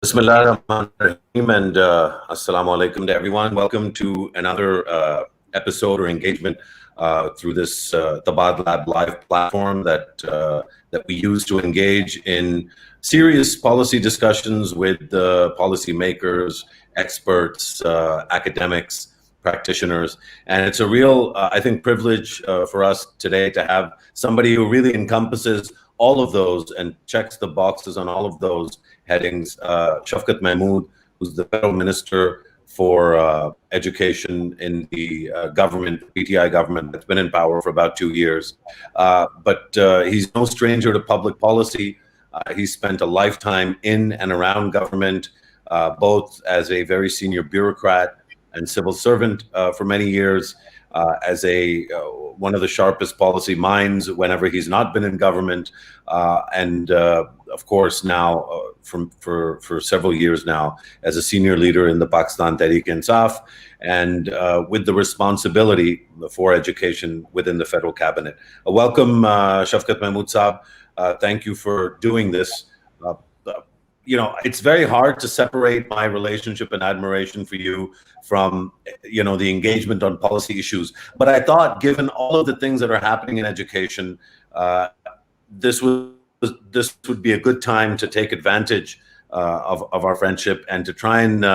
Bismillah ar-Rahman ar-Rahim and Assalamu alaikum to everyone. Welcome to another episode or engagement through this Tabadlab live platform that we use to engage in serious policy discussions with policymakers, experts, academics, practitioners. And it's a real, I think, privilege for us today to have somebody who really encompasses all of those and checks the boxes on all of those headings. Shafqat Mahmood, who's the Federal Minister for Education in the government, PTI government that's been in power for about 2 years. But he's no stranger to public policy. He's spent a lifetime in and around government, both as a very senior bureaucrat and civil servant for many years, as one of the sharpest policy minds whenever he's not been in government, and of course now for several years now as a senior leader in the Pakistan Tehreek-e-Insaf, and with the responsibility for education within the federal cabinet. Welcome, Shafqat Mahmood Saab. Thank you for doing this. It's very hard to separate my relationship and admiration for you from, the engagement on policy issues. But I thought, given all of the things that are happening in education, this would be a good time to take advantage of our friendship and to try and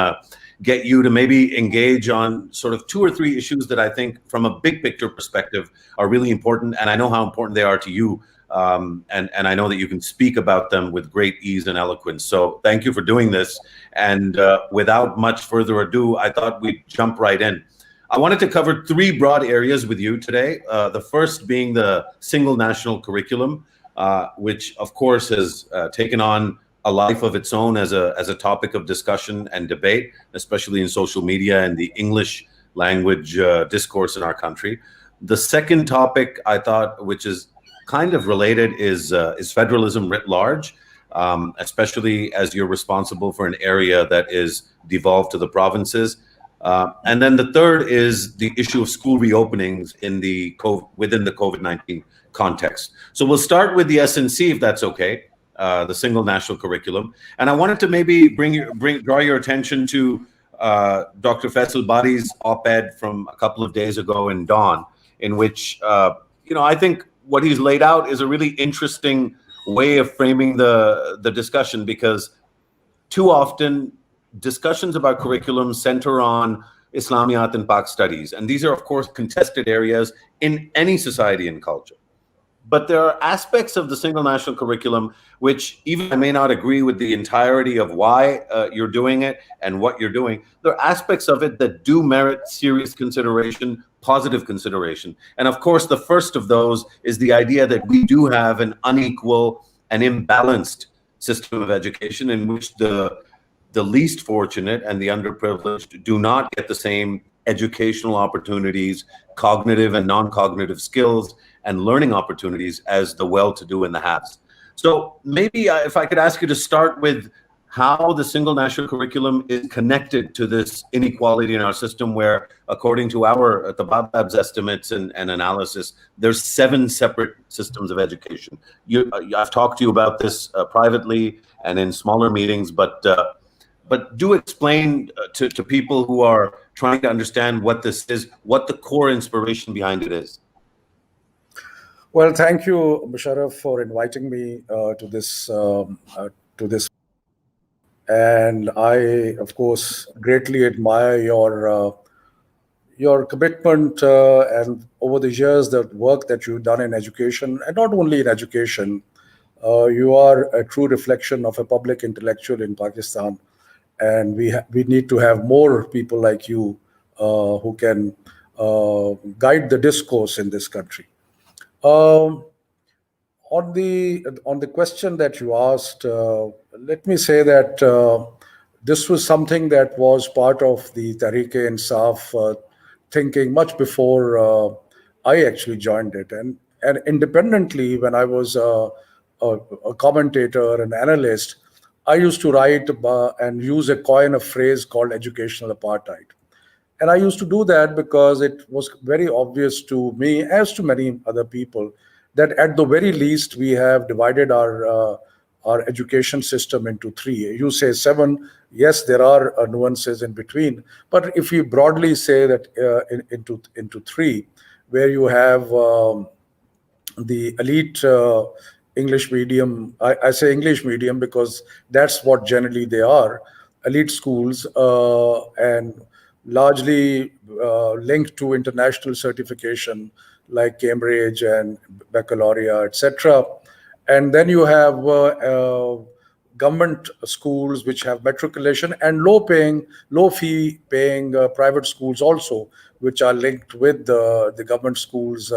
get you to maybe engage on sort of 2 or 3 issues that I think, from a big picture perspective, are really important. And I know how important they are to you. And I know that you can speak about them with great ease and eloquence. So thank you for doing this. And without much further ado, I thought we'd jump right in. I wanted to cover 3 broad areas with you today. The first being the single national curriculum, which of course has taken on a life of its own as a topic of discussion and debate, especially in social media and the English language discourse in our country. The second topic I thought, which is kind of related, is federalism writ large, especially as you're responsible for an area that is devolved to the provinces. And then the third is the issue of school reopenings within the COVID-19 context. So we'll start with the SNC, if that's okay, the single national curriculum. And I wanted to maybe draw your attention to Dr. Faisal Bari's op-ed from a couple of days ago in Dawn, in which, I think what he's laid out is a really interesting way of framing the discussion, because too often discussions about curriculum center on Islamiyat and Pak studies. And these are, of course, contested areas in any society and culture. But there are aspects of the single national curriculum which, even I may not agree with the entirety of why you're doing it and what you're doing, there are aspects of it that do merit serious consideration, positive consideration. And of course, the first of those is the idea that we do have an unequal and imbalanced system of education in which the least fortunate and the underprivileged do not get the same educational opportunities, cognitive and non-cognitive skills, and learning opportunities as the well-to-do and the haves. So maybe if I could ask you to start with how the single national curriculum is connected to this inequality in our system, where, according to our Tabadlab's estimates and analysis, there's 7 separate systems of education. I've talked to you about this privately and in smaller meetings, but do explain to people who are trying to understand what this is, what the core inspiration behind it is. Well, thank you, Musharraf, for inviting me to this. And I, of course, greatly admire your commitment and over the years, the work that you've done in education, and not only in education. You are a true reflection of a public intellectual in Pakistan, and we need to have more people like you who can guide the discourse in this country. On the question that you asked, let me say that this was something that was part of the Tehreek-e-Insaf thinking much before I actually joined it, and independently, when I was a commentator, an analyst, I used to write and use a phrase called educational apartheid. And I used to do that because it was very obvious to me, as to many other people, that at the very least we have divided our our education system into three. You say seven, yes, there are nuances in between, but if you broadly say that into three, where you have the elite English medium. I say English medium because that's what generally they are, elite schools, and largely linked to international certification like Cambridge and Baccalaureate, etc. And then you have government schools which have matriculation, and low fee paying private schools also, which are linked with the government schools,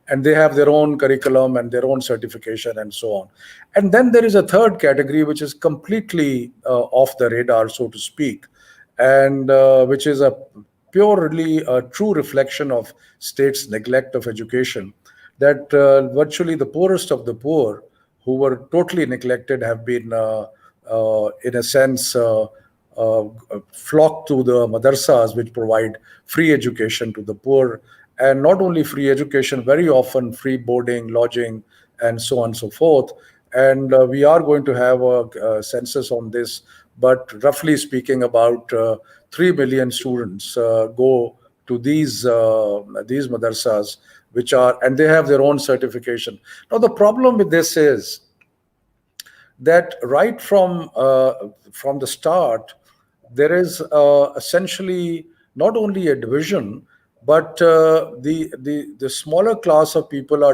and they have their own curriculum and their own certification and so on. And then there is a third category which is completely off the radar, so to speak, and which is a purely a true reflection of state's neglect of education, that virtually the poorest of the poor, who were totally neglected, have been, in a sense, uh, flocked to the madrasas, which provide free education to the poor. And not only free education, very often free boarding, lodging, and so on and so forth. And we are going to have a census on this, but roughly speaking, about 3 million students go to these madrasas, which are, and they have their own certification. Now, the problem with this is that right from the start, there is essentially not only a division, but the smaller class of people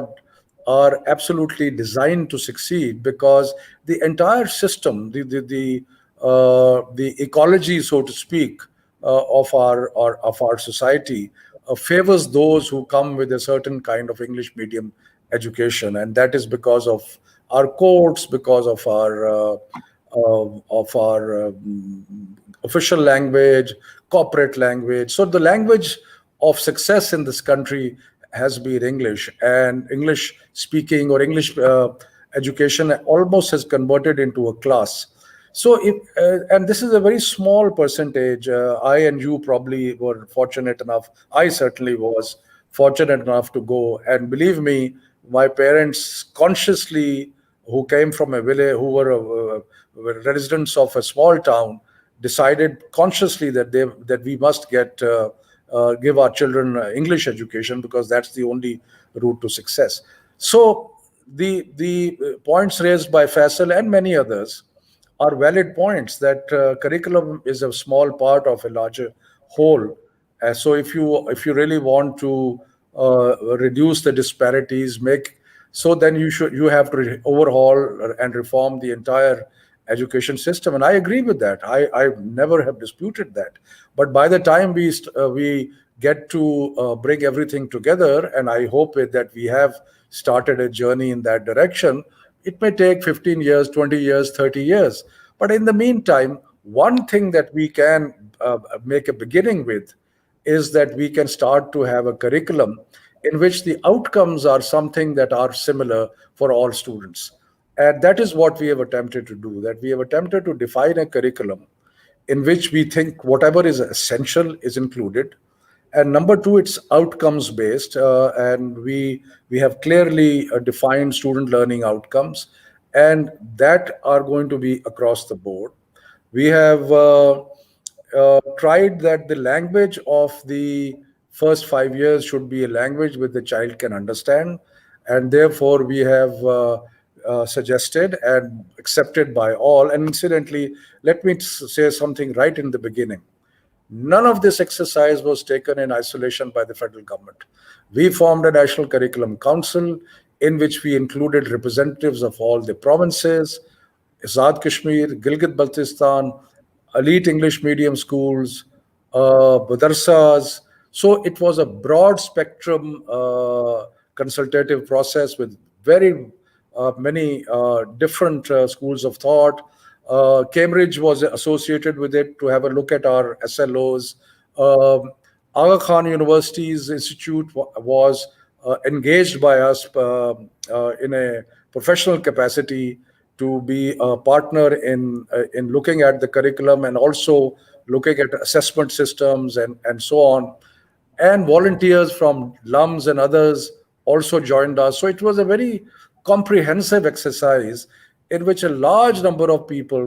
are absolutely designed to succeed, because the entire system, the ecology, so to speak, of our society favors those who come with a certain kind of English medium education, and that is because of our courts, because of our official language, corporate language. So the language of success in this country has been English, and English speaking or English education almost has converted into a class. So, and this is a very small percentage. I and you probably were fortunate enough. I certainly was fortunate enough to go. And believe me, my parents consciously, who came from a village, who were residents of a small town, decided consciously that we must give our children English education, because that's the only route to success. So the points raised by Faisal and many others are valid points, that curriculum is a small part of a larger whole. So if you really want to reduce the disparities, then you have to overhaul and reform the entire education system. And I agree with that. I never have disputed that. But by the time we get to bring everything together, and I hope that we have started a journey in that direction, it may take 15 years, 20 years, 30 years. But in the meantime, one thing that we can make a beginning with is that we can start to have a curriculum in which the outcomes are something that are similar for all students. And that is what we have attempted to do, that we have attempted to define a curriculum in which we think whatever is essential is included. And number two, it's outcomes based, and we have clearly defined student learning outcomes, and that are going to be across the board. We have tried that the language of the first 5 years should be a language which the child can understand, and therefore we have suggested and accepted by all. And incidentally, let me say something right in the beginning. None of this exercise was taken in isolation by the federal government. We formed a National Curriculum Council in which we included representatives of all the provinces, Azad Kashmir, Gilgit-Baltistan, elite English medium schools, madrasas. So it was a broad spectrum consultative process with very many different schools of thought. Cambridge was associated with it to have a look at our SLOs. Aga Khan University's institute was engaged by us in a professional capacity to be a partner in looking at the curriculum and also looking at assessment systems and so on. And volunteers from LUMS and others also joined us. So it was a very comprehensive exercise in which a large number of people,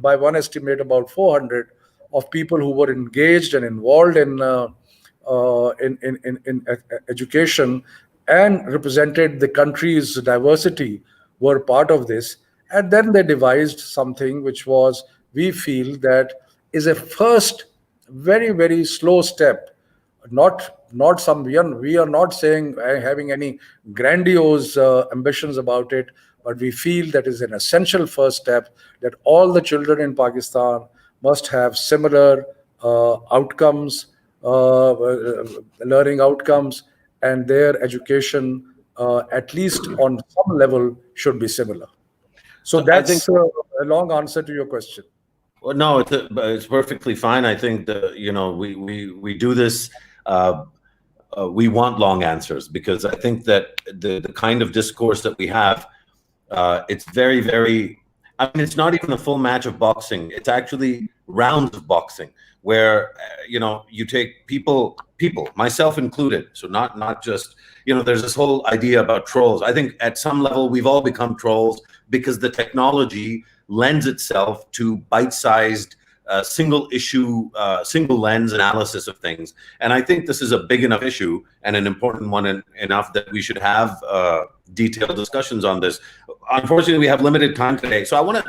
by one estimate about 400, of people who were engaged and involved in education and represented the country's diversity, were part of this. And then they devised something which was, we feel, that is a first very, very slow step. Not some, we are not saying having any grandiose ambitions about it, but we feel that is an essential first step, that all the children in Pakistan must have similar outcomes, learning outcomes, and their education, at least on some level, should be similar. So I think, that's a long answer to your question. well, no, it's perfectly fine. I think we do this. We want long answers because I think that the kind of discourse that we have, it's very, very. I mean, it's not even a full match of boxing. It's actually rounds of boxing where you take people, myself included. So not just there's this whole idea about trolls. I think at some level we've all become trolls because the technology lends itself to bite-sized, single issue, single lens analysis of things. And I think this is a big enough issue and an important one enough that we should have detailed discussions on this. Unfortunately, we have limited time today. So I want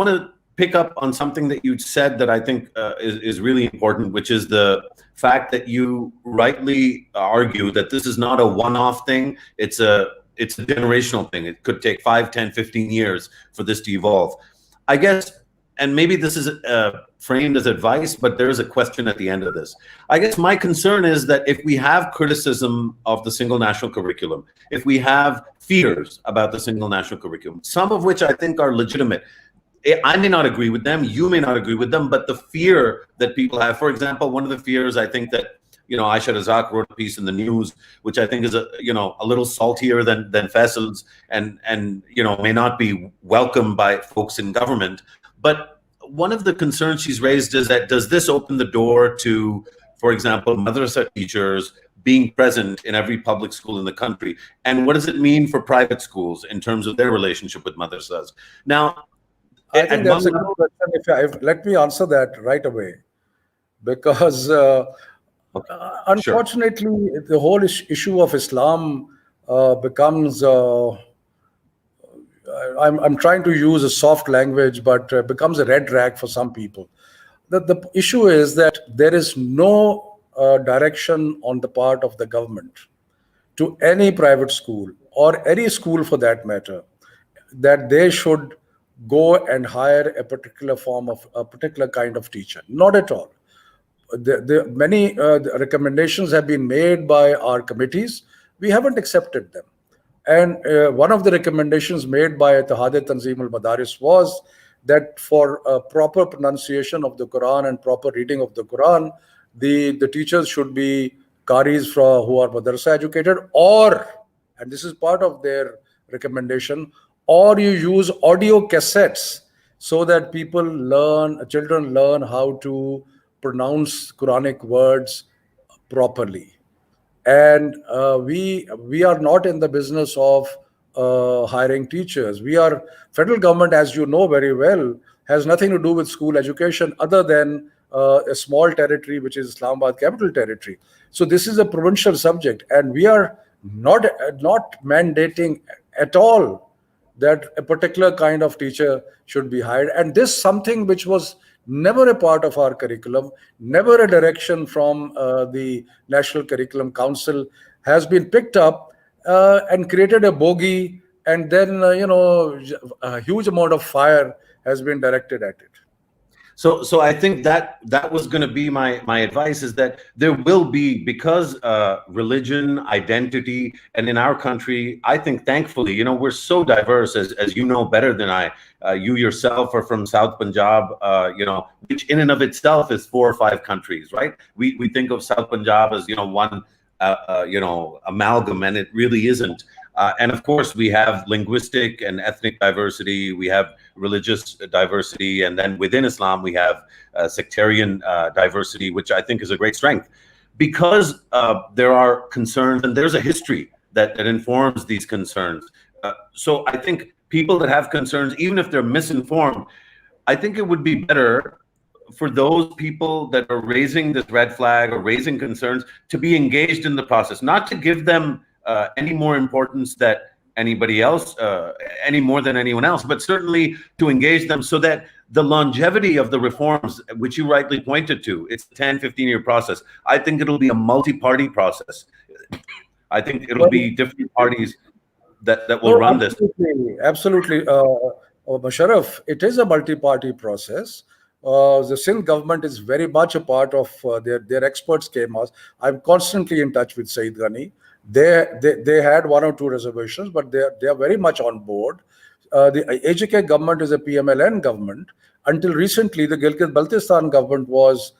to pick up on something that you said that I think is really important, which is the fact that you rightly argue that this is not a one-off thing. It's a generational thing. It could take 5, 10, 15 years for this to evolve. I guess, and maybe this is framed as advice, but there is a question at the end of this. I guess my concern is that if we have criticism of the single national curriculum, if we have fears about the single national curriculum, some of which I think are legitimate, I may not agree with them, you may not agree with them, but the fear that people have, for example, one of the fears I think that Aisha Razak wrote a piece in the news, which I think is a little saltier than Faisal's, and may not be welcomed by folks in government. But one of the concerns she's raised is that does this open the door to, for example, madrasa teachers being present in every public school in the country? And what does it mean for private schools in terms of their relationship with madrasas? Now, I think that's a good question. Let me answer that right away, because unfortunately, the whole issue of Islam becomes. I'm trying to use a soft language, but becomes a red rag for some people. The issue is that there is no direction on the part of the government to any private school or any school for that matter that they should go and hire a particular kind of teacher. Not at all. Many recommendations have been made by our committees. We haven't accepted them. And one of the recommendations made by Ittihad Tanzeem al-Madaris was that for proper pronunciation of the Quran and proper reading of the Quran, the teachers should be qaris who are madrasa educated, or, and this is part of their recommendation, or you use audio cassettes so that children learn how to pronounce Quranic words properly. And we are not in the business of hiring teachers. Federal government, as you know very well, has nothing to do with school education other than a small territory, which is Islamabad Capital Territory. So this is a provincial subject, and we are not mandating at all that a particular kind of teacher should be hired. And this something which was never a part of our curriculum, never a direction from the National Curriculum Council, has been picked up and created a bogey, and then a huge amount of fire has been directed at it. So I think that was going to be my advice, is that there will be, because religion, identity, and in our country, I think thankfully, we're so diverse, as you know better than I. You yourself are from South Punjab, which in and of itself is 4 or 5 countries, right? We think of South Punjab as one amalgam, and it really isn't. And of course, we have linguistic and ethnic diversity, we have religious diversity, and then within Islam, we have sectarian diversity, which I think is a great strength. Because there are concerns, and there's a history that informs these concerns. So I think people that have concerns, even if they're misinformed, I think it would be better for those people that are raising this red flag or raising concerns to be engaged in the process, not to give them any more importance that anybody else, any more than anyone else, but certainly to engage them so that the longevity of the reforms, which you rightly pointed to, it's a 10, 15-year process. I think it'll be a multi-party process. I think it'll be different parties that will No, run this. absolutely, absolutely. Musharraf, it is a multi-party process. The Sindh government is very much a part of their experts came us. I'm constantly in touch with Saeed Ghani. They had one or two reservations, but they are very much on board. The AJK government is a PMLN government. Until recently, the Gilgit-Baltistan government was.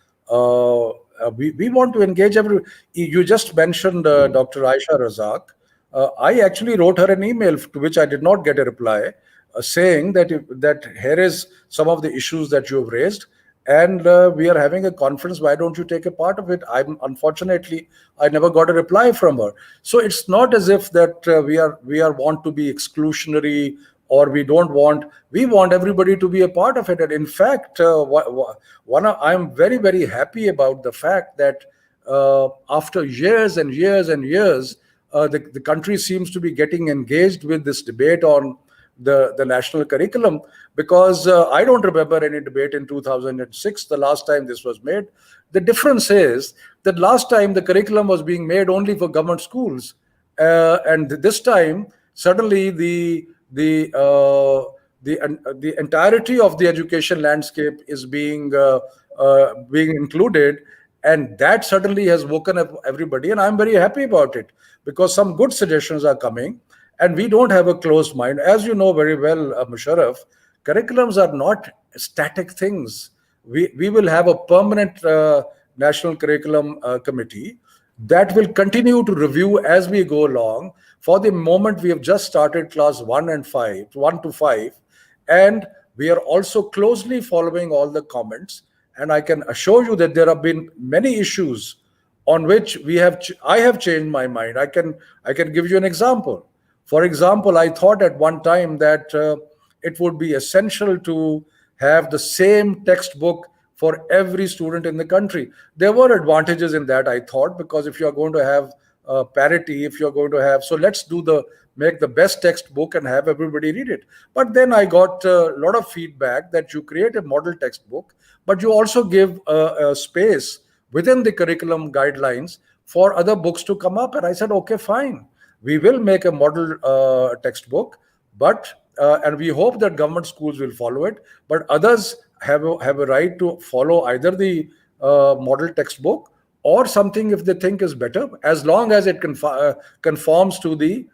We want to engage every. You just mentioned Dr. Aisha Razak. I actually wrote her an email to which I did not get a reply, saying that here is some of the issues that you have raised, and we are having a conference. Why don't you take a part of it? Unfortunately, I never got a reply from her. So it's not as if that we are want to be exclusionary, or we don't want. We want everybody to be a part of it. And in fact, I'm very, very happy about the fact that after years and years and years, the country seems to be getting engaged with this debate on the national curriculum, because I don't remember any debate in 2006, the last time this was made. The difference is that last time the curriculum was being made only for government schools, and this time suddenly the entirety of the education landscape is being included, and that certainly has woken up everybody, and I'm very happy about it, because some good suggestions are coming, and we don't have a closed mind. As you know very well, Musharraf, curriculums are not static things. We will have a permanent national curriculum committee that will continue to review as we go along. For the moment, we have just started class 1 to 5, and we are also closely following all the comments. And I can assure you that there have been many issues on which I have changed my mind. I can give you an example. For example, I thought at one time that it would be essential to have the same textbook for every student in the country. There were advantages in that, I thought, because if you're going to have parity, if you're going to have, so let's make the best textbook and have everybody read it. But then I got a lot of feedback that you create a model textbook, but you also give a space within the curriculum guidelines for other books to come up. And I said, okay, fine. We will make a model textbook, and we hope that government schools will follow it. But others have a right to follow either the model textbook or something if they think is better, as long as it conforms to the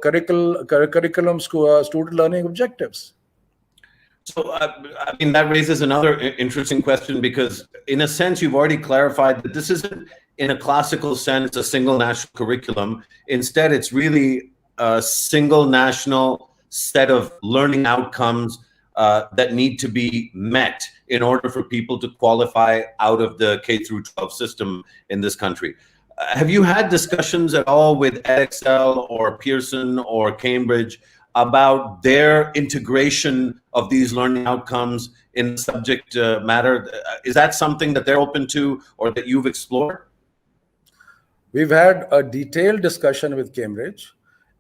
curriculum student learning objectives. So, I mean, that raises another interesting question, because in a sense, you've already clarified that this isn't, in a classical sense, a single national curriculum. Instead, it's really a single national set of learning outcomes that need to be met in order for people to qualify out of the K through 12 system in this country. Have you had discussions at all with EdXL or Pearson or Cambridge about their integration of these learning outcomes in the subject matter? Is that something that they're open to or that you've explored? We've had a detailed discussion with Cambridge.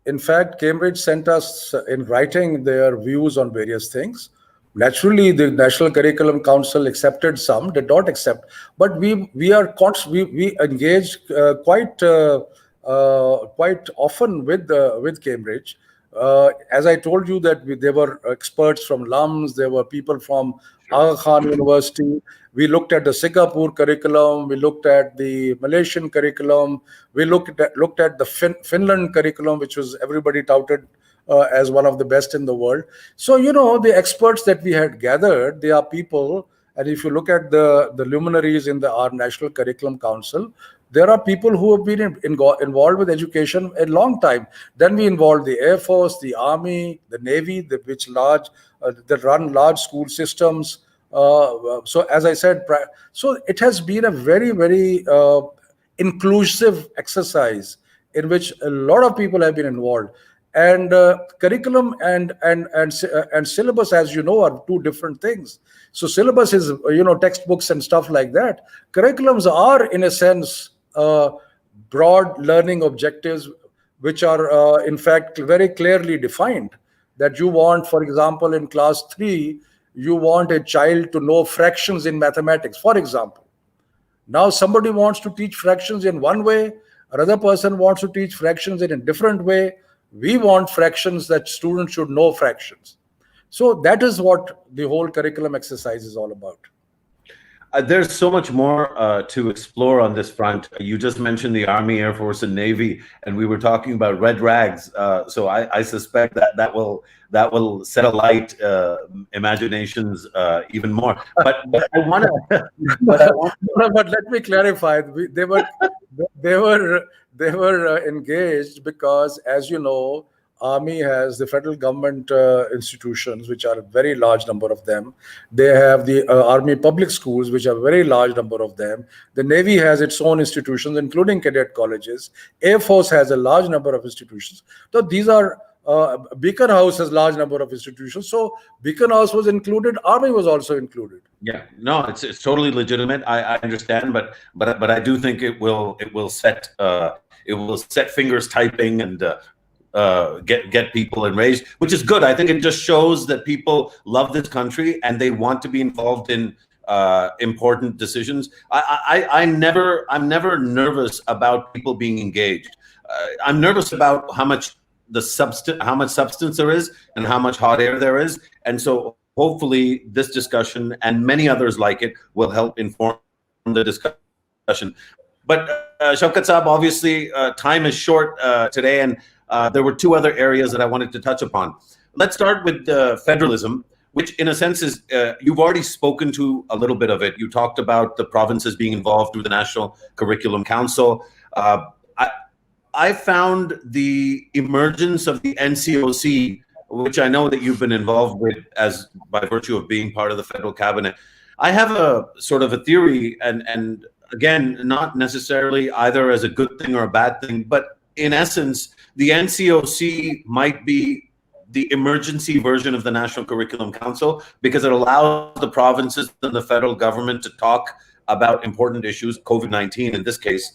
In fact, Cambridge sent us in writing their views on various things. Naturally, the National Curriculum Council accepted some, did not accept, but we engaged quite often with Cambridge. As I told you that there were experts from LUMS, there were people from Aga Khan University. We looked at the Singapore curriculum, we looked at the Malaysian curriculum, we looked at the Finland curriculum, which was everybody touted as one of the best in the world. So, the experts that we had gathered, they are people, and if you look at the luminaries in our National Curriculum Council, there are people who have been involved with education a long time. Then we involved the Air Force, the Army, the Navy, that run large school systems. So as I said, so it has been a very, very inclusive exercise in which a lot of people have been involved. And curriculum and syllabus, as you know, are two different things. So syllabus is textbooks and stuff like that. Curriculums are, in a sense, broad learning objectives, which are in fact very clearly defined. That you want, for example, in class 3, you want a child to know fractions in mathematics, for example. Now somebody wants to teach fractions in one way, another person wants to teach fractions in a different way. We want fractions, that students should know fractions. So that is what the whole curriculum exercise is all about. There's so much more to explore on this front. You just mentioned the Army, Air Force, and Navy, and we were talking about red rags. So I suspect that will set alight imaginations even more. But I want to. But let me clarify. They were engaged because, as you know, Army has the federal government institutions, which are a very large number of them. They have the Army public schools, which are a very large number of them. The Navy has its own institutions, including cadet colleges. Air Force has a large number of institutions. So these are Beacon House has large number of institutions. So Beacon House was included. Army was also included. Yeah, no, it's totally legitimate. I understand, but I do think it will set fingers typing and get people enraged, which is good. I think it just shows that people love this country and they want to be involved in important decisions. I'm never nervous about people being engaged. I'm nervous about how much substance there is and how much hot air there is, and so hopefully this discussion and many others like it will help inform the discussion. But Shafqat Saab, obviously time is short today, and there were two other areas that I wanted to touch upon. Let's start with federalism, which in a sense is, you've already spoken to a little bit of it. You talked about the provinces being involved through the National Curriculum Council. I found the emergence of the NCOC, which I know that you've been involved with as by virtue of being part of the federal cabinet. I have a sort of a theory, and again, not necessarily either as a good thing or a bad thing, but in essence, the NCOC might be the emergency version of the National Curriculum Council because it allows the provinces and the federal government to talk about important issues, COVID-19 in this case,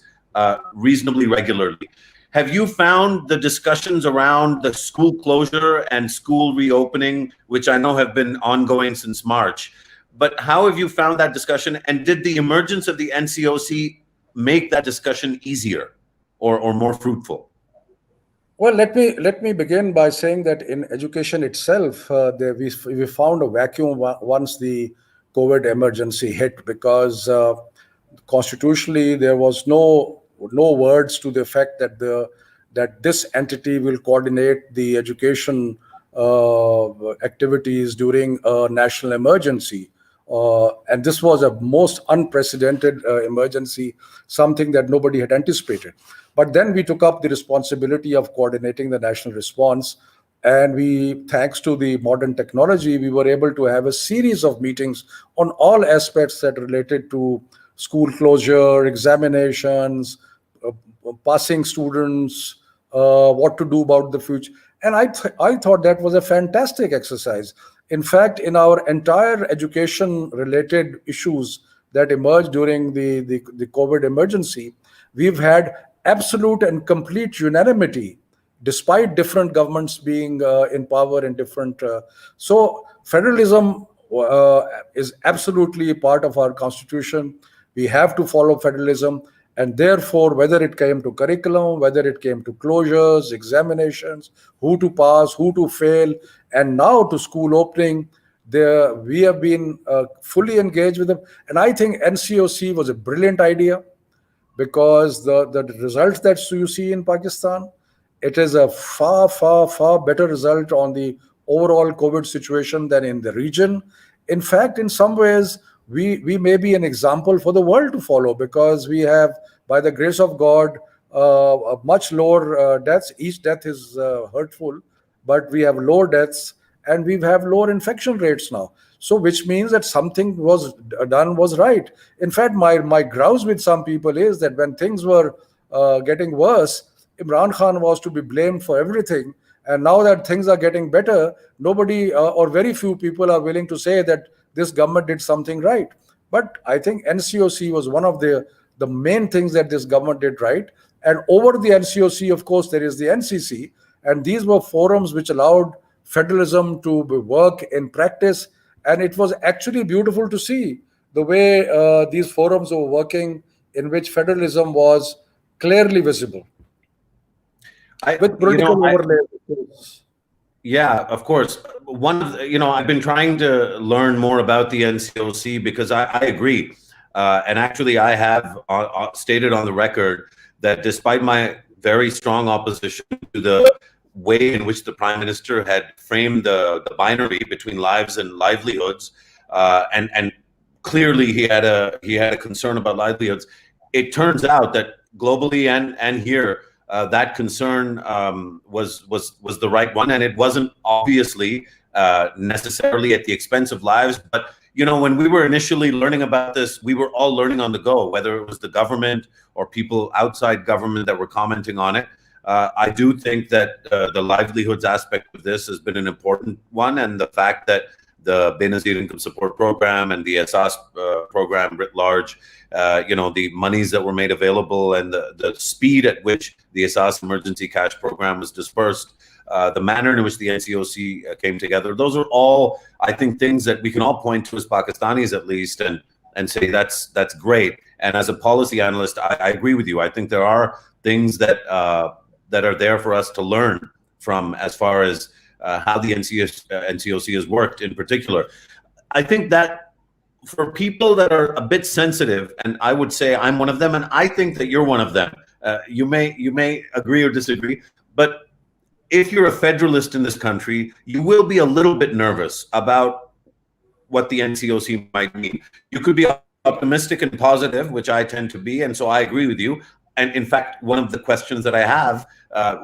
reasonably regularly. Have you found the discussions around the school closure and school reopening, which I know have been ongoing since March, but how have you found that discussion? And did the emergence of the NCOC make that discussion easier or more fruitful? Well, let me begin by saying that in education itself, we found a vacuum once the COVID emergency hit, because constitutionally there was no words to the effect that this entity will coordinate the education activities during a national emergency. And this was a most unprecedented emergency, something that nobody had anticipated. But then we took up the responsibility of coordinating the national response. And thanks to the modern technology, we were able to have a series of meetings on all aspects that related to school closure, examinations, passing students, what to do about the future. And I thought that was a fantastic exercise. In fact, in our entire education-related issues that emerged during the COVID emergency, we've had absolute and complete unanimity, despite different governments being in power in different. So federalism is absolutely part of our constitution. We have to follow federalism. And therefore, whether it came to curriculum, whether it came to closures, examinations, who to pass, who to fail, and now to school opening, we have been fully engaged with them. And I think NCOC was a brilliant idea, because the results that you see in Pakistan, it is a far, far, far better result on the overall COVID situation than in the region. In fact, in some ways, we may be an example for the world to follow, because we have, by the grace of God, a much lower deaths. Each death is hurtful, but we have lower deaths and we have lower infection rates now. So which means that something was done was right. In fact, my grouse with some people is that when things were getting worse, Imran Khan was to be blamed for everything. And now that things are getting better, nobody or very few people are willing to say that this government did something right. But I think NCOC was one of the main things that this government did right. And over the NCOC, of course, there is the NCC. And these were forums which allowed federalism to work in practice. And it was actually beautiful to see the way these forums were working, in which federalism was clearly visible with political overlays. Yeah, of course. I've been trying to learn more about the NCOC because I agree. And actually, I have stated on the record that despite my very strong opposition to the way in which the Prime Minister had framed the binary between lives and livelihoods, and clearly he had a concern about livelihoods, it turns out that globally and here, that concern was the right one, and it wasn't obviously necessarily at the expense of lives. But when we were initially learning about this, we were all learning on the go, whether it was the government or people outside government that were commenting on it. I do think that the livelihoods aspect of this has been an important one, and the fact that the Benazir Income Support Program and the Asas program writ large, the monies that were made available and the speed at which the Asas Emergency Cash Program was dispersed, the manner in which the NCOC came together, those are all, I think, things that we can all point to as Pakistanis at least and say that's great. And as a policy analyst, I agree with you. I think there are things that are there for us to learn from as far as how the NCOC has worked in particular. I think that for people that are a bit sensitive, and I would say I'm one of them, and I think that you're one of them. You may agree or disagree, but if you're a federalist in this country, you will be a little bit nervous about what the NCOC might mean. You could be optimistic and positive, which I tend to be, and so I agree with you. And in fact, one of the questions that I have,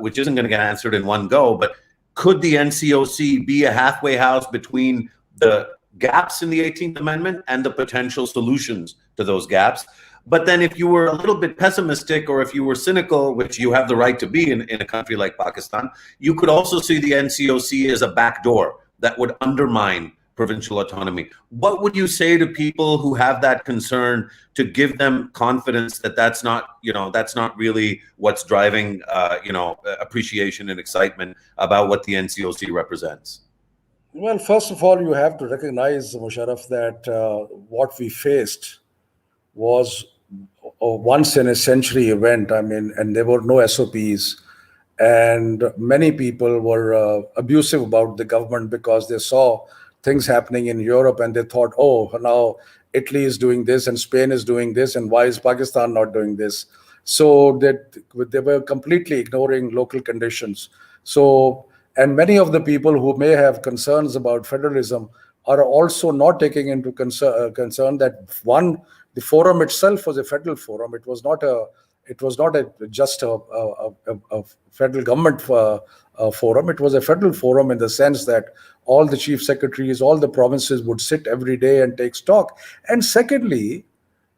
which isn't going to get answered in one go, but could the NCOC be a halfway house between the gaps in the 18th Amendment and the potential solutions to those gaps? But then if you were a little bit pessimistic, or if you were cynical, which you have the right to be in a country like Pakistan, you could also see the NCOC as a backdoor that would undermine provincial autonomy. What would you say to people who have that concern to give them confidence that that's not really what's driving, appreciation and excitement about what the NCOC represents? Well, first of all, you have to recognize, Musharraf, that what we faced was a once in a century event. I mean, and there were no SOPs. And many people were abusive about the government because they saw things happening in Europe and they thought, oh, now Italy is doing this and Spain is doing this, and why is Pakistan not doing this? So that they were completely ignoring local conditions. So, and many of the people who may have concerns about federalism are also not taking into concern that the forum itself was a federal forum. It was not just a federal government forum. It was a federal forum in the sense that all the chief secretaries, all the provinces would sit every day and take stock. And secondly,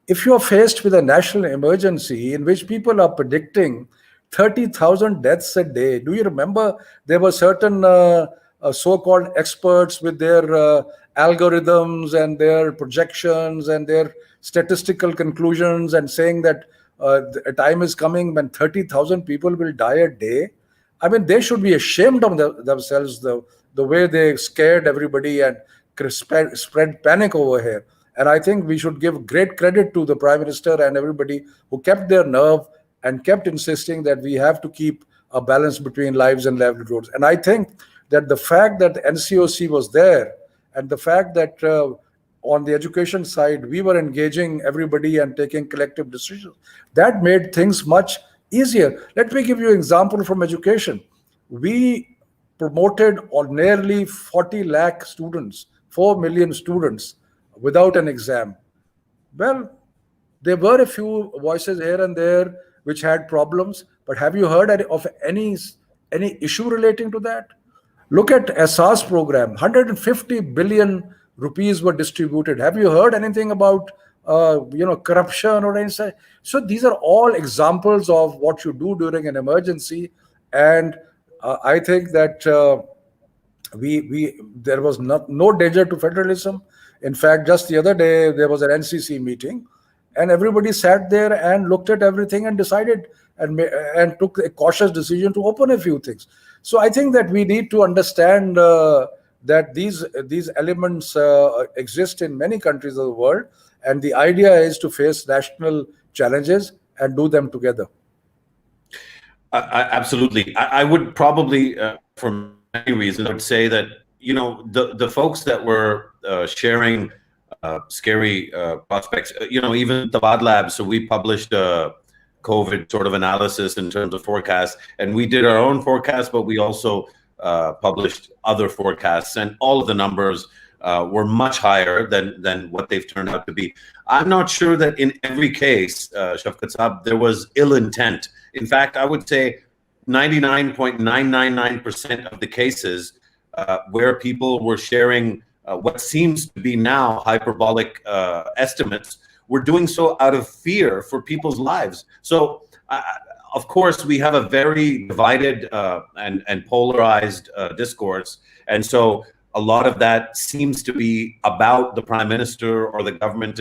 if you're faced with a national emergency in which people are predicting 30,000 deaths a day, do you remember there were certain so-called experts with their algorithms and their projections and their statistical conclusions and saying that a time is coming when 30,000 people will die a day? I mean, they should be ashamed of themselves, the way they scared everybody and spread panic over here. And I think we should give great credit to the Prime Minister and everybody who kept their nerve and kept insisting that we have to keep a balance between lives and livelihoods. And I think that the fact that the NCOC was there and the fact that on the education side, we were engaging everybody and taking collective decisions, that made things much easier. Let me give you an example from education. We promoted nearly 40 lakh students, 4 million students without an exam. Well, there were a few voices here and there which had problems, but have you heard of any issue relating to that? Look at Asas program, 150 billion rupees were distributed. Have you heard anything about corruption or anything? So these are all examples of what you do during an emergency. And I think that we there was no danger to federalism. In fact, just the other day there was an NCC meeting, and everybody sat there and looked at everything and decided and took a cautious decision to open a few things. So I think that we need to understand that these elements exist in many countries of the world, and the idea is to face national challenges and do them together. Absolutely. I would probably, for many reasons, I would say that, the folks that were sharing scary prospects, even Tabadlab. So we published a COVID sort of analysis in terms of forecasts, and we did our own forecast, but we also published other forecasts, and all of the numbers were much higher than what they've turned out to be. I'm not sure that in every case, Shafqat Saab, there was ill intent. In fact, I would say 99.999% of the cases where people were sharing what seems to be now hyperbolic estimates were doing so out of fear for people's lives. So, of course, we have a very divided and polarized discourse. And so a lot of that seems to be about the prime minister or the government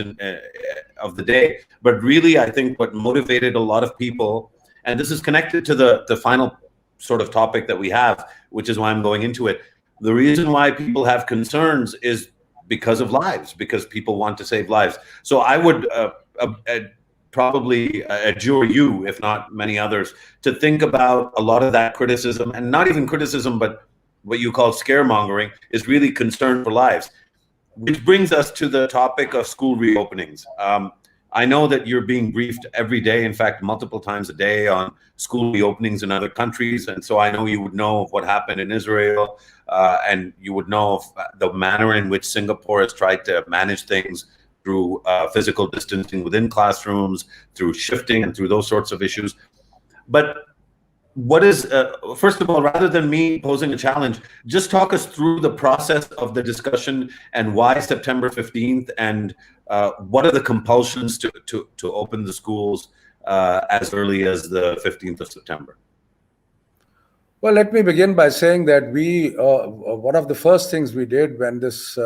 of the day. But really, I think what motivated a lot of people, and this is connected to the final sort of topic that we have, which is why I'm going into it. The reason why people have concerns is because of lives, because people want to save lives. So I would probably adjure you, if not many others, to think about a lot of that criticism, and not even criticism, but what you call scaremongering, is really concern for lives. Which brings us to the topic of school reopenings. I know that you're being briefed every day, in fact, multiple times a day, on school reopenings in other countries. And so I know you would know of what happened in Israel, and you would know of the manner in which Singapore has tried to manage things through physical distancing within classrooms, through shifting, and through those sorts of issues. But what is, first of all, rather than me posing a challenge, just talk us through the process of the discussion and why September 15th, and what are the compulsions to open the schools as early as the 15th of September? Well, let me begin by saying that one of the first things we did when this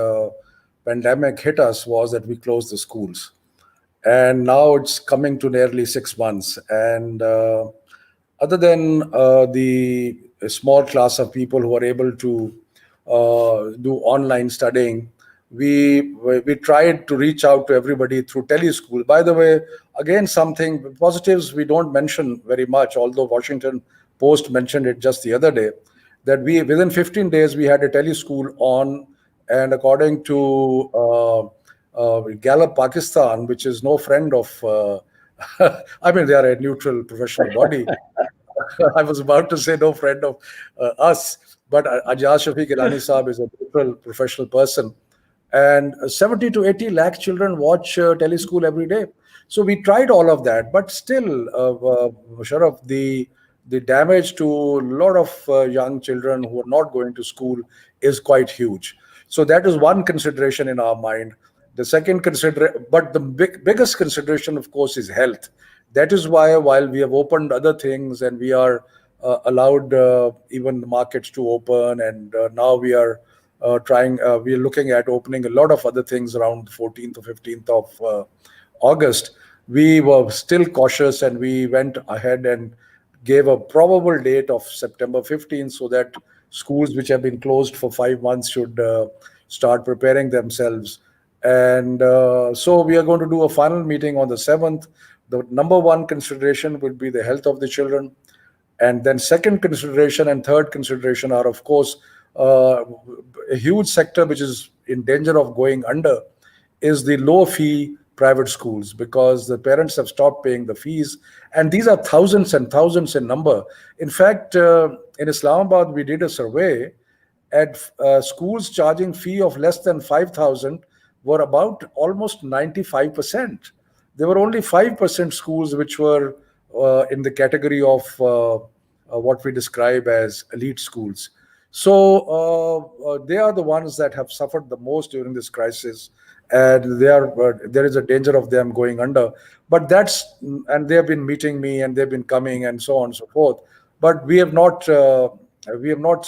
pandemic hit us was that we closed the schools. And now it's coming to nearly 6 months. And other than the small class of people who are able to do online studying, we tried to reach out to everybody through teleschool. By the way, again, something positives we don't mention very much, although Washington Post mentioned it just the other day, that within 15 days we had a teleschool on, and according to Gallup Pakistan, which is no friend of I mean, they are a neutral professional body. I was about to say no friend of us, but Ajaz Shafiq Ilani Saab is a neutral professional person. And 70 to 80 lakh children watch teleschool every day. So we tried all of that, but still, Sharaf, the damage to a lot of young children who are not going to school is quite huge. So that is one consideration in our mind. The second but the biggest consideration, of course, is health. That is why, while we have opened other things and we are allowed even the markets to open, and now we are we are looking at opening a lot of other things around the 14th or 15th of August, we were still cautious, and we went ahead and gave a probable date of September 15th, so that schools which have been closed for 5 months should start preparing themselves. And so we are going to do a final meeting on the 7th. The number one consideration would be the health of the children. And then second consideration and third consideration are, of course, a huge sector which is in danger of going under is the low fee private schools, because the parents have stopped paying the fees. And these are thousands and thousands in number. In fact, in Islamabad, we did a survey at schools charging fee of less than 5,000 were about almost 95%. There were only 5% schools which were in the category of what we describe as elite schools. So they are the ones that have suffered the most during this crisis, and there is a danger of them going under. But and they have been meeting me, and they've been coming, and so on and so forth. But we have not We have not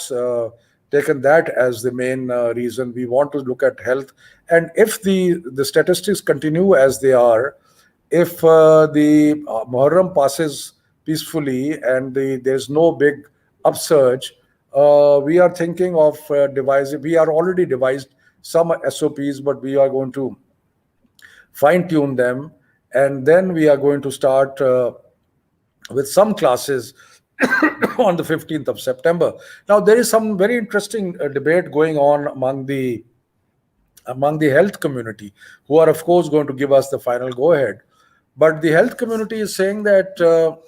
taken that as the main reason. We want to look at health, and if the statistics continue as they are, if the Muharram passes peacefully and there's no big upsurge, we are thinking of devising. We are already devised some SOPs, but we are going to fine tune them, and then we are going to start with some classes on the 15th of September. Now, there is some very interesting debate going on among the health community, who are, of course, going to give us the final go ahead. But the health community is saying that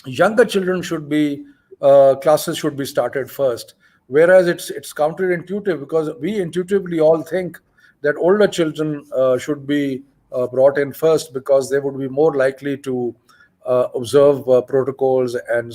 younger children should be classes should be started first, whereas it's counterintuitive, because we intuitively all think that older children should be brought in first, because they would be more likely to observe protocols and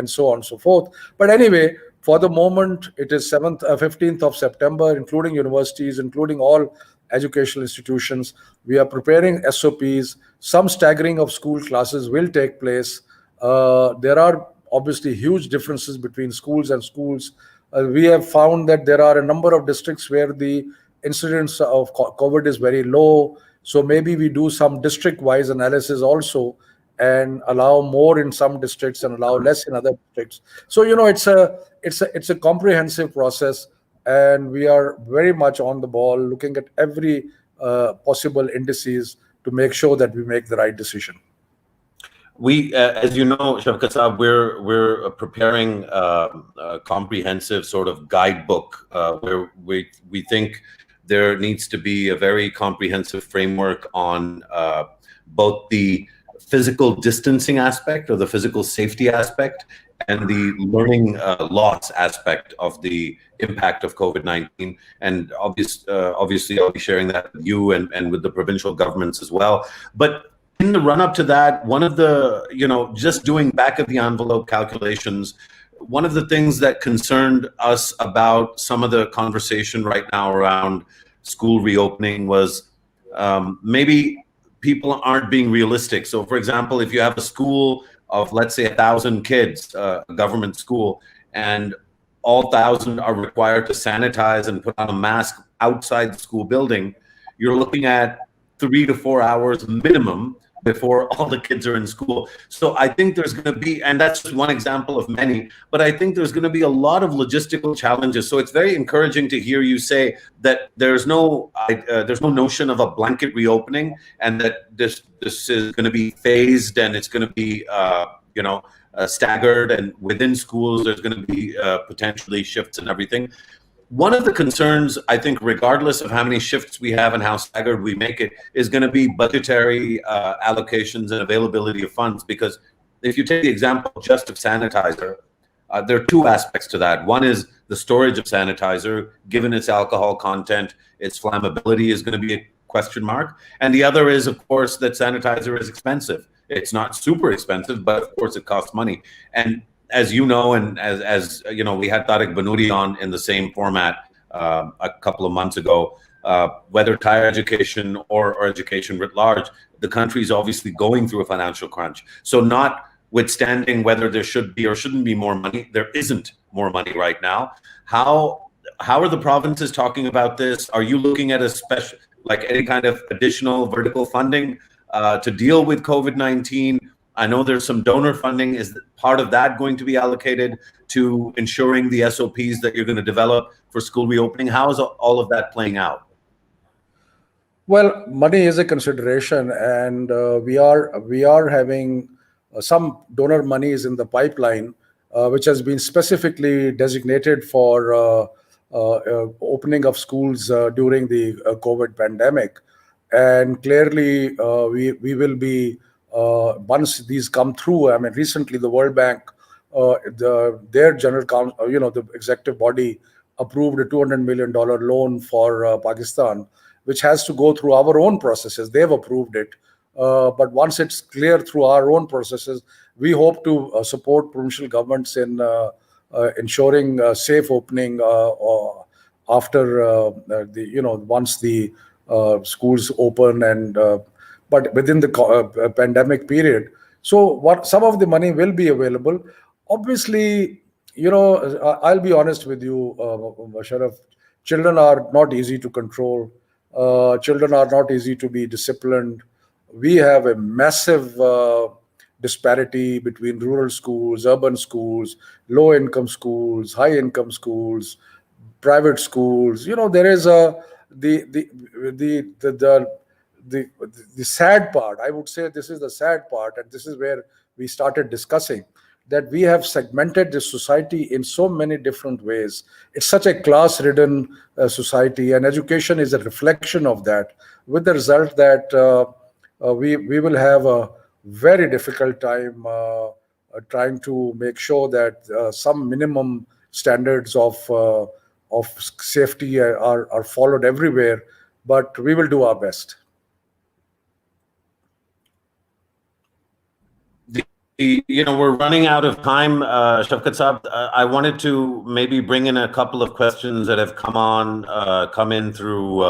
so on and so forth. But anyway, for the moment, it is 15th of September, including universities, including all educational institutions. We are preparing SOPs. Some staggering of school classes will take place. There are obviously huge differences between schools and schools. We have found that there are a number of districts where the incidence of COVID is very low. So maybe we do some district-wise analysis also, and allow more in some districts and allow less in other districts. So it's a comprehensive process, and we are very much on the ball, looking at every possible indices to make sure that we make the right decision. We, as you know, Shafqat Saab, we're preparing a comprehensive sort of guidebook where we think there needs to be a very comprehensive framework on both the physical distancing aspect, or the physical safety aspect, and the learning loss aspect of the impact of COVID-19. And obviously, I'll be sharing that with you and with the provincial governments as well. But in the run-up to that, one of the, just doing back of the envelope calculations, one of the things that concerned us about some of the conversation right now around school reopening was maybe people aren't being realistic. So, for example, if you have a school of, let's say, 1,000 kids, a government school, and all 1,000 are required to sanitize and put on a mask outside the school building, you're looking at 3 to 4 hours minimum before all the kids are in school. So I think there's going to be, and that's just one example of many, but I think there's going to be a lot of logistical challenges. So it's very encouraging to hear you say that there's no notion of a blanket reopening, and that this is going to be phased, and it's going to be staggered, and within schools there's going to be potentially shifts and everything. One of the concerns, I think, regardless of how many shifts we have and how staggered we make it, is going to be budgetary allocations and availability of funds. Because if you take the example just of sanitizer, there are two aspects to that. One is the storage of sanitizer, given its alcohol content, its flammability is going to be a question mark. And the other is, of course, that sanitizer is expensive. It's not super expensive, but of course it costs money. And as you know, and as you know, we had Tariq Banouri on in the same format a couple of months ago. Whether higher education or education writ large, the country is obviously going through a financial crunch. So notwithstanding whether there should be or shouldn't be more money, there isn't more money right now. How are the provinces talking about this? Are you looking at a special, like any kind of additional vertical funding to deal with COVID-19? I know there's some donor funding. Is part of that going to be allocated to ensuring the SOPs that you're going to develop for school reopening? How is all of that playing out? Well, money is a consideration, and we are having some donor monies in the pipeline, which has been specifically designated for opening of schools during the COVID pandemic. And clearly, we will be, once these come through. I mean, recently the World Bank, their general council, the executive body, approved a $200 million loan for Pakistan, which has to go through our own processes. They've approved it. But once it's clear through our own processes, we hope to support provincial governments in ensuring safe opening after once the schools open, and but within the pandemic period. So some of the money will be available. Obviously, I'll be honest with you, Sharaf. Children are not easy to control. Children are not easy to be disciplined. We have a massive disparity between rural schools, urban schools, low income schools, high income schools, private schools. There is the the the the the the, the sad part. I would say this is the sad part, and this is where we started discussing that we have segmented this society in so many different ways. It's such a class ridden society, and education is a reflection of that, with the result that we will have a very difficult time trying to make sure that some minimum standards of safety are followed everywhere. But we will do our best. We're running out of time, Shafqat Saab. I wanted to maybe bring in a couple of questions that have come in through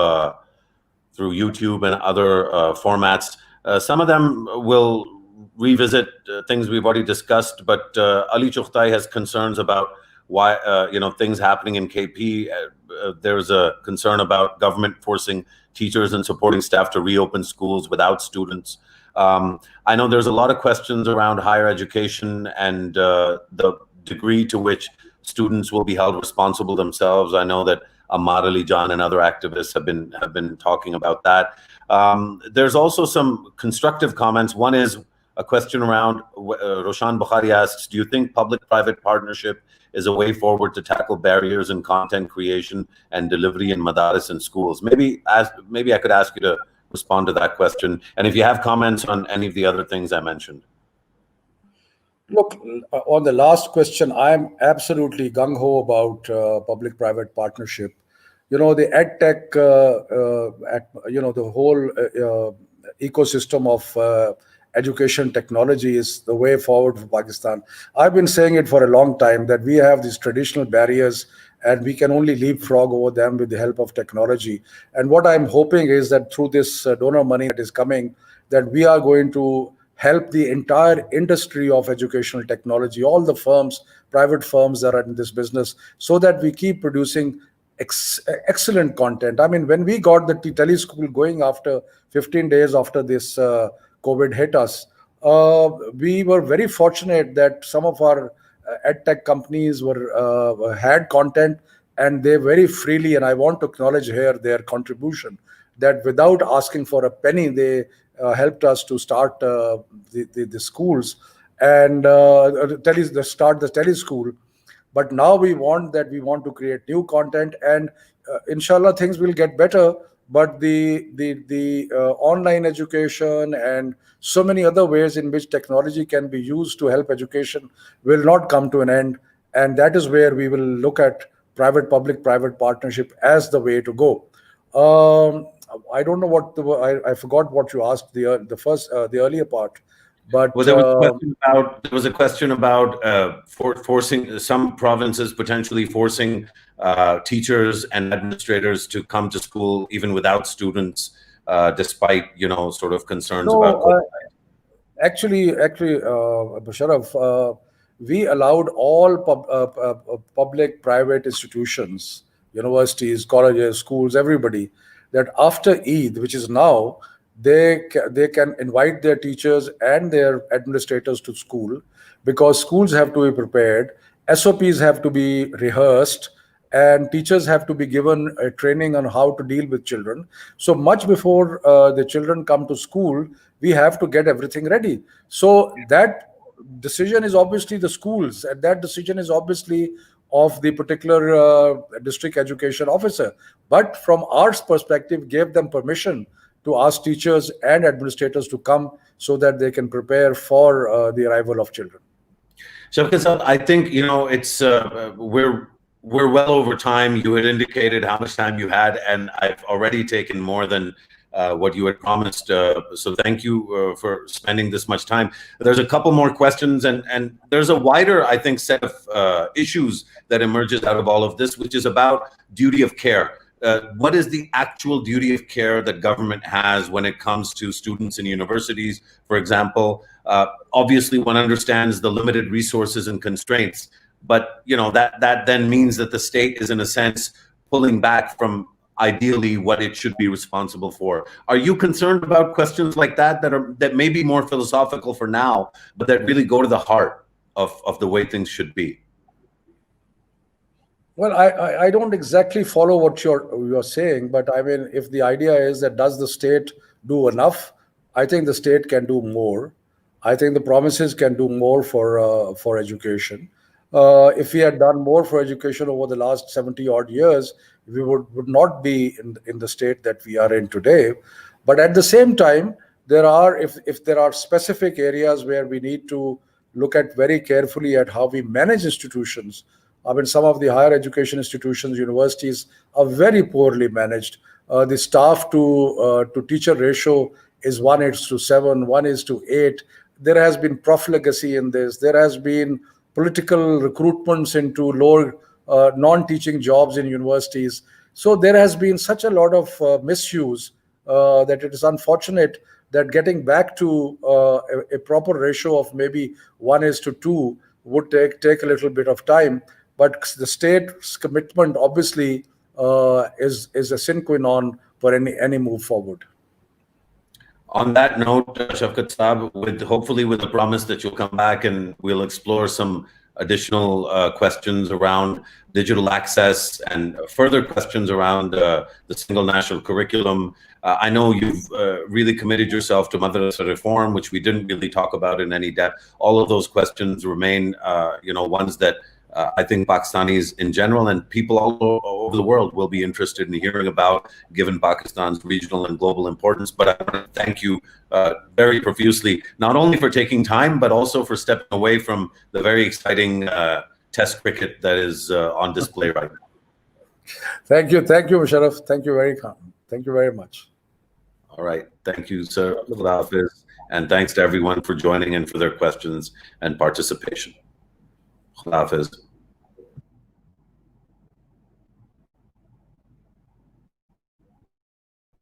YouTube and other formats. Some of them will revisit things we've already discussed, but Ali Chughtai has concerns about why things happening in KP. There's a concern about government forcing teachers and supporting staff to reopen schools without students. I know there's a lot of questions around higher education and the degree to which students will be held responsible themselves. I know that Ammar Ali Jan and other activists have been talking about that. There's also some constructive comments. One is a question around Roshan Bukhari asks, do you think public-private partnership is a way forward to tackle barriers in content creation and delivery in madaris and schools? Maybe I could ask you to respond to that question, and if you have comments on any of the other things I mentioned. Look, on the last question, I'm absolutely gung-ho about public-private partnership. The EdTech, the whole ecosystem of education technology is the way forward for Pakistan. I've been saying it for a long time that we have these traditional barriers and we can only leapfrog over them with the help of technology. And what I'm hoping is that through this donor money that is coming, that we are going to help the entire industry of educational technology, all the firms, private firms that are in this business, so that we keep producing excellent content. I mean, when we got the teleschool going after 15 days after this COVID hit us, we were very fortunate that some of our edtech companies had content, and they very freely, and I want to acknowledge here their contribution, that without asking for a penny, they helped us to start the schools and start the teleschool. But now we want to create new content, and inshallah things will get better. But the online education and so many other ways in which technology can be used to help education will not come to an end, and that is where we will look at public-private partnership as the way to go. I don't know I forgot what you asked the earlier part. But well, there was a question about forcing some provinces potentially forcing teachers and administrators to come to school even without students, despite sort of concerns about COVID. Actually, Basharaf, we allowed all public, private institutions, universities, colleges, schools, everybody, that after Eid, which is now, they can invite their teachers and their administrators to school, because schools have to be prepared, SOPs have to be rehearsed, and teachers have to be given a training on how to deal with children. So much before the children come to school, we have to get everything ready. So that decision is obviously the schools, and that decision is obviously of the particular district education officer. But from our perspective, gave them permission to ask teachers and administrators to come so that they can prepare for the arrival of children. Shafqat, I think it's we're well over time. You had indicated how much time you had, and I've already taken more than what you had promised. So thank you for spending this much time. There's a couple more questions, and there's a wider, I think, set of issues that emerges out of all of this, which is about duty of care. What is the actual duty of care that government has when it comes to students in universities, for example? Obviously, one understands the limited resources and constraints, but that then means that the state is in a sense pulling back from ideally what it should be responsible for. Are you concerned about questions like that may be more philosophical for now, but that really go to the heart of the way things should be? Well, I don't exactly follow what you're saying, but I mean, if the idea is that does the state do enough, I think the state can do more. I think the promises can do more for education. If we had done more for education over the last 70 odd years, we would not be in the state that we are in today. But at the same time, if there are specific areas where we need to look at very carefully at how we manage institutions. I mean, some of the higher education institutions, universities, are very poorly managed. The staff to teacher ratio is 1:7, 1:8. There has been profligacy in this. There has been political recruitments into lower non-teaching jobs in universities. So there has been such a lot of misuse that it is unfortunate that getting back to a proper ratio of maybe 1:2 would take a little bit of time. But the state's commitment obviously is a sine qua non for any move forward. On that note, Shafqat Saab, hopefully with the promise that you'll come back and we'll explore some additional questions around digital access and further questions around the single national curriculum. I know you've really committed yourself to madrasa reform, which we didn't really talk about in any depth. All of those questions remain, ones that I think Pakistanis in general and people all over the world will be interested in hearing about, given Pakistan's regional and global importance. But I want to thank you very profusely, not only for taking time, but also for stepping away from the very exciting test cricket that is on display right now. Thank you, Musharraf. Thank you very much. All right, thank you, sir. Khuda Hafiz. And thanks to everyone for joining and for their questions and participation. Khuda Hafiz.